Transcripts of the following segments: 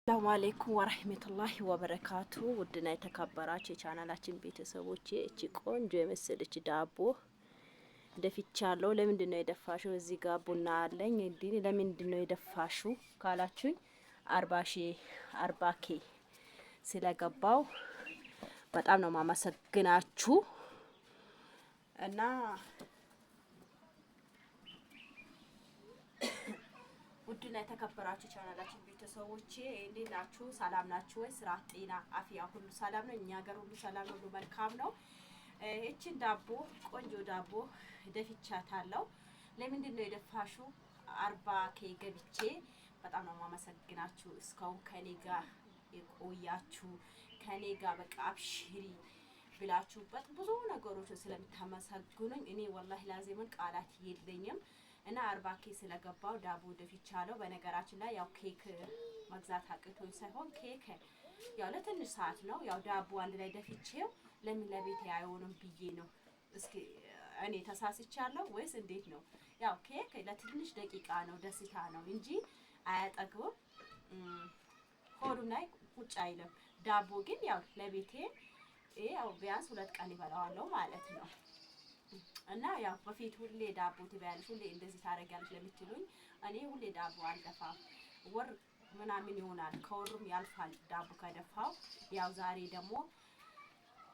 ሰላሙ አለይኩም ወራህመቱላሂ ወበረካቱ። ውድና የተከበራችሁ የቻናላችን ቤተሰቦቼ እቺ ቆንጆ የመሰለች ዳቦ ደፍቻለሁ። ለምንድን ነው የደፋሽው? እዚህ ጋር ቡና አለኝ። እንዴ ለምንድን ነው የደፋሽው ካላችሁኝ 40 ኬ ስለገባው በጣም ነው ማመሰግናችሁ እና ውድና የተከበራችሁ ቻናላችን ቤተሰቦቼ እንዴት ናችሁ? ሰላም ናችሁ ወይ? ስራ፣ ጤና፣ አፍያ ሁሉ ሰላም ነው? እኛ ሀገር ሁሉ ሰላም ነው፣ ሁሉ መልካም ነው። እቺን ዳቦ ቆንጆ ዳቦ ደፍቻታለሁ። ለምንድን ነው የደፋሽው? 40 ኬ ገብቼ በጣም ነው ማመሰግናችሁ። እስካሁን ከኔ ጋር የቆያችሁ ከኔ ጋር በቃ አብሽሪ ብላችሁበት ብዙ ነገሮች ስለምታመሰግኑኝ እኔ ወላሂ ላዚምን ቃላት የለኝም። እና 40 ኬ ስለገባው ዳቦ ደፍቻለሁ። በነገራችን ላይ ያው ኬክ መግዛት አቅቶኝ ሳይሆን ኬክ ያው ለትንሽ ሰዓት ነው። ያው ዳቦ አንድ ላይ ደፍቼው ለምን ለቤት አይሆንም ብዬ ነው። እስኪ እኔ ተሳስቻለሁ ወይስ እንዴት ነው? ያው ኬክ ለትንሽ ደቂቃ ነው፣ ደስታ ነው እንጂ አያጠግብም፣ ሆዱም ላይ ቁጭ አይልም። ዳቦ ግን ያው ለቤቴ ያው ቢያንስ 2 ቀን ይበላዋለሁ ማለት ነው። እና ያው በፊት ሁሌ ዳቦ ትበያለሽ፣ ሁሌ እንደዚህ ታረጋለሽ ለምትሉኝ እኔ ሁሌ ዳቦ አልደፋም። ወር ምናምን ይሆናል፣ ከወሩም ያልፋል ዳቦ ከደፋው። ያው ዛሬ ደግሞ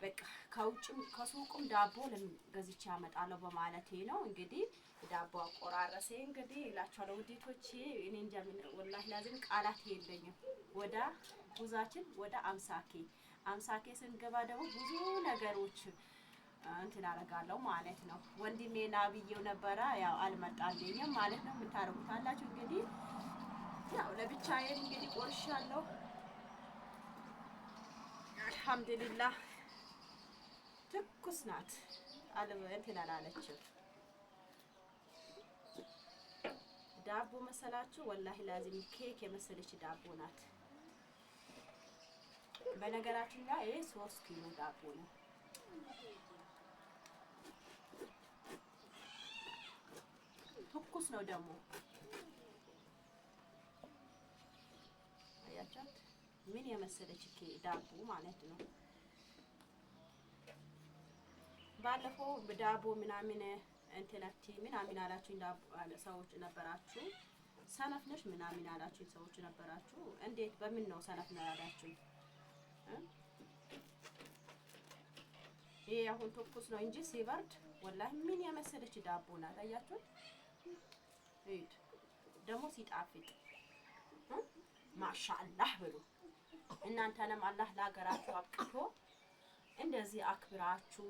በቃ ከውጭም ከሱቁም ዳቦ ለገዝቼ አመጣለሁ በማለቴ ነው። እንግዲህ ዳቦ አቆራረሴ እንግዲህ እላችኋለሁ ውዴቶቼ። እኔ እንጃ ምን ወላሂ ላዝም ቃላት የለኝም። ወደ ጉዛችን ወደ 50 ኬ ስንገባ ደግሞ ብዙ ነገሮች እንትን አደርጋለሁ ማለት ነው። ወንድሜ ናብዬው ነበረ ያው አልመጣልኝም ማለት ነው። ምን ታረጉታላችሁ እንግዲህ ያው ለብቻዬ እንግዲህ ቆርሻለሁ። አልሐምዱሊላህ ትኩስ ናት እንትን አላለችም። ዳቦ መሰላችሁ ወላሂ ላዚም ኬክ የመሰለች ዳቦ ናት። በነገራችን ላይ ይሄ 3 ኪሎ ዳቦ ነው። ትኩስ ነው ደግሞ አያቻት ምን የመሰለች ዳቦ ማለት ነው። ባለፈው ዳቦ ምናምን እንትናቲ ምናምን አላችሁኝ ሰዎች ነበራችሁ። ሰነፍ ነሽ ምናምን አላችሁኝ ሰዎች ነበራችሁ። እንዴት በምን ነው ሰነፍ ነው ያላችሁኝ? ይሄ አሁን ትኩስ ነው እንጂ ሲበርድ ወላሂ ምን የመሰለች ዳቦ ናት። አያችሁ እዩት ደግሞ ሲጣፍጥ ማሻአላህ ብሉ። እናንተንም አላህ ለሀገራችሁ አብቅቶ እንደዚህ አክብራችሁ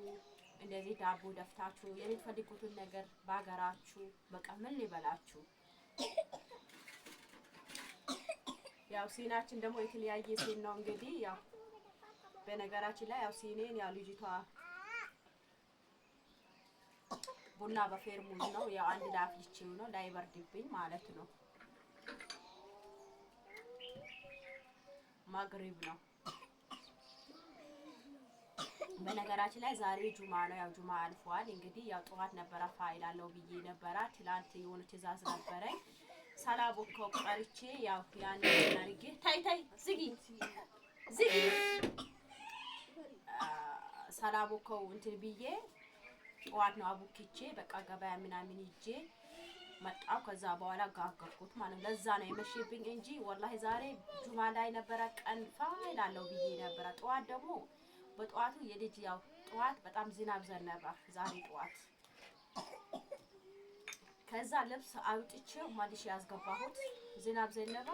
እንደዚህ ዳቦ ደፍታችሁ የምትፈልጉትን ነገር በሀገራችሁ በቃ ምን ሊበላችሁ። ያው ሲናችን ደግሞ የተለያየ ሲን ነው እንግዲህ ያው በነገራችን ላይ ያው ሲኔን ያው ልጅቷ ቡና በፌርሙዝ ነው ያው አንድ ላፍልቼው ነው ላይበርድብኝ ማለት ነው። ማግሪብ ነው በነገራችን ላይ ዛሬ ጁማ ነው። ያው ጁማ አልፏል እንግዲህ ያው ጠዋት ነበረ ፋይል አለው ብዬ ነበረ። ትላንት የሆነ ትእዛዝ ነበረኝ ሳላቦካው ቀርቼ ያው ያን አድርጌ ታይ ዝጊ ሳላቦካው እንትን ብዬ ጠዋት ነው አቡክቼ በቃ ገበያ ምናምን ይዤ መጣው። ከዛ በኋላ ጋገርኩት ማለት ነው። ለዛ ነው የመሸብኝ እንጂ ወላሂ ዛሬ ጁማ ላይ ነበረ ቀን ፋይል አለው ብዬ ነበረ። ጠዋት ደግሞ በጠዋቱ የልጅ ያው ጠዋት በጣም ዝናብ ዘነበ ዛሬ ጠዋት። ከዛ ልብስ አውጥቼው መልሼ ያስገባሁት ዝናብ ዘነበ።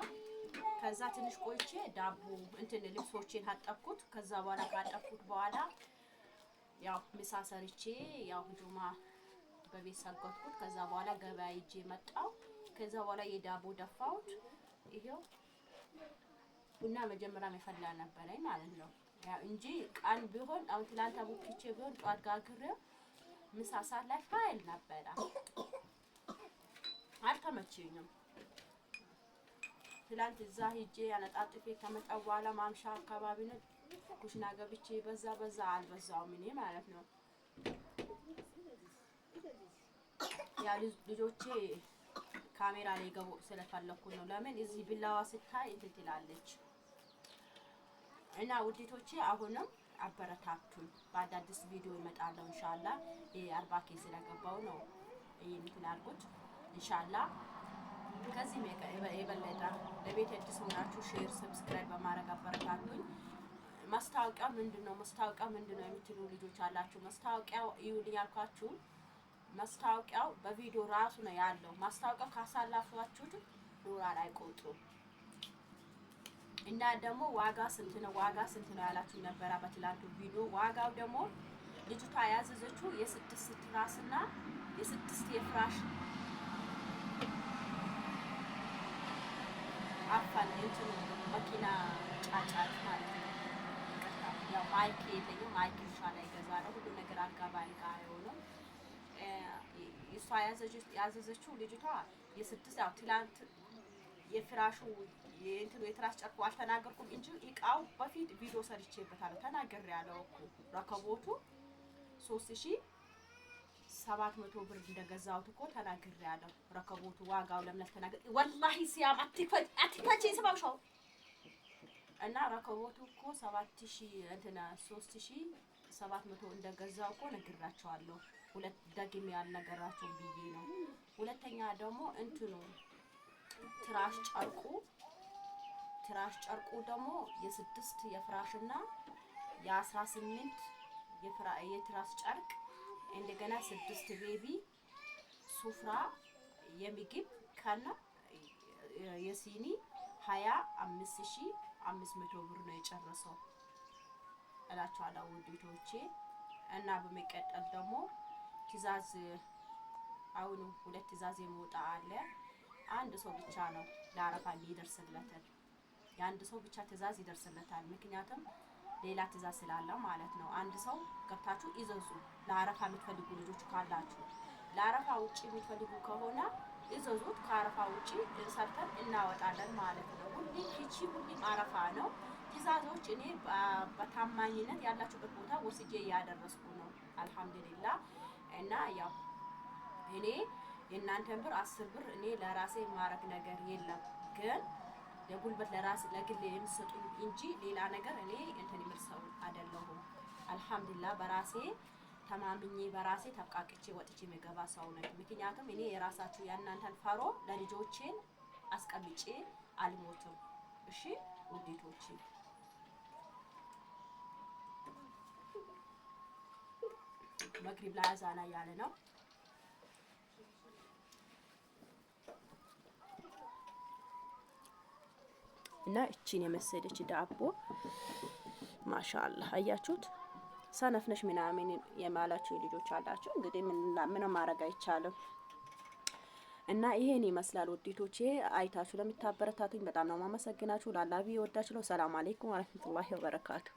ከዛ ትንሽ ቆይቼ ዳቦ እንትን ልብሶቼን አጠብኩት። ከዛ በኋላ ካጠብኩት በኋላ ያው ምሳ ሰርቼ ያው ጁማ በቤት ሰገድኩት። ከዛ በኋላ ገበያ ይዤ መጣው። ከዛ በኋላ የዳቦ ደፋሁት። ይሄው ቡና መጀመሪያ መፈላ ነበረኝ ማለት ነው ያው እንጂ ቀን ቢሆን አሁን ትላንት አቡክቼ ቢሆን ጧት ጋግሬው ምሳ ሰዓት ላይ ፋይል ነበረ። አልተመቸኝም። ትላንት እዛ ሄጄ አነጣጥፌ ከመጣሁ በኋላ ማምሻ አካባቢ ነው ኩሽና ገብቼ በዛ አልበዛውም እኔ ማለት ነው። ያ ልጆቼ ካሜራ ላይ ገቡ ስለፈለኩ ነው። ለምን እዚህ ቢላዋ ስታይ እንትን ትላለች እና ውዴቶቼ አሁንም አበረታቱኝ። በአዳዲስ ቪዲዮ እመጣለሁ ኢንሻአላህ። 40K ስለገባው ነው እንትን ያልኩት ኢንሻአላህ። ከዚህም የበለጠ ለቤት አዲስ ሆናችሁ ሼር፣ ሰብስክራይብ በማድረግ አበረታቱኝ። ማስታወቂያ ምንድነው የምትሉ ልጆች አላችሁ። ማስታወቂያው ይሁን ያልኳችሁ ማስታወቂያው በቪዲዮ ራሱ ነው ያለው። ማስታወቂያው ካሳላፋችሁት ዶላር አይቆጥሩም። እና ደግሞ ዋጋ ስንት ነው ያላችሁ ነበር በትላንቱ ቪዲዮ። ዋጋው ደግሞ ልጅቷ ያዘዘችው የ6 ትራስና የ6 የፍራሽ አፋን እንትን መኪና ጫጫት ማለት ነው። ያው ማይክ የለኝም። ማይክ ኢንሻአላ ይገዛለሁ። ሁሉ ነገር አልጋ ባልጋ የሆነው እሷ ያዘዘችው ልጅቷ የ6 ያው ትላንት የፍራሹ የእንትኑ የትራስ ጨርቁ አልተናገርኩም እንጂ እቃው በፊት ቪዲዮ ሰርቼበታለሁ። ተናግሬያለሁ እኮ ረከቦቱ 3700 ብር እንደገዛሁት እኮ ተናግሬያለሁ። ረከቦቱ ዋጋው ለምን ተናገር ወላሂ ሲያም አትክፈቺ ሰባውሻው እና ረከቦቱ እኮ 3700 እንደገዛው እኮ ነግራቸዋለሁ። ሁለት ደግሜ ያልነገራቸው ብዬ ነው። ሁለተኛ ደግሞ እንትኑ ትራስ ጨርቁ ደግሞ የ6 የፍራሽና የ18 የትራስ ጨርቅ እንደገና 6 ቤቢ ሱፍራ የምግብ ከና የሲኒ 25500 ብር ነው የጨረሰው እላችኋለሁ ውዴቶቼ። እና በመቀጠል ደግሞ ትዕዛዝ አሁን 2 ትዕዛዝ የመውጣ አለ። አንድ ሰው ብቻ ነው ለአረፋ የሚደርስለት። የአንድ ሰው ብቻ ትዕዛዝ ይደርስለታል። ምክንያቱም ሌላ ትዕዛዝ ስላለ ማለት ነው። አንድ ሰው ገብታችሁ ይዘዙ። ለአረፋ የምትፈልጉ ልጆች ካላችሁ ለአረፋ ውጪ የምትፈልጉ ከሆነ ይዘዙት። ከአረፋ ውጪ ሰርተን እናወጣለን ማለት ነው። ሁሉም አረፋ ነው። ትዕዛዞች እኔ በታማኝነት ያላችሁበት ቦታ ወስጄ ያደረስኩ ነው አልহামዱሊላህ። እና ያው እኔ የእናንተን ብር 10 ብር እኔ ለራሴ ማረግ ነገር የለም። ግን ለጉልበት ለራስ ለግል የምሰጡኝ እንጂ ሌላ ነገር እኔ እንትን የምርሰው አይደለሁም። አልহামዱሊላህ በራሴ ተማምኜ በራሴ ተቃቅቼ ወጥቼ የምገባ ሰው ነኝ። ምክንያቱም እኔ የራሳችሁ ያናንተን ፈሮ ለልጆቼን አስቀምጬ አልሞትም። እሺ ውዴቶቼ መግሪብ ላይ አዛና ያለ ነው። እና እቺን የመሰለች ዳቦ ማሻአላህ አያችሁት። ሰነፍነሽ ምናምን የማላችሁ ልጆች አላችሁ። እንግዲህ ምን ማድረግ አይቻልም። እና ይሄን ይመስላል ውዴቶቼ። አይታችሁ ለምታበረታቱኝ በጣም ነው ማመሰግናችሁ። ላላቢ ወዳችሁ ነው። ሰላም አለይኩም ወራህመቱላሂ ወበረካቱ።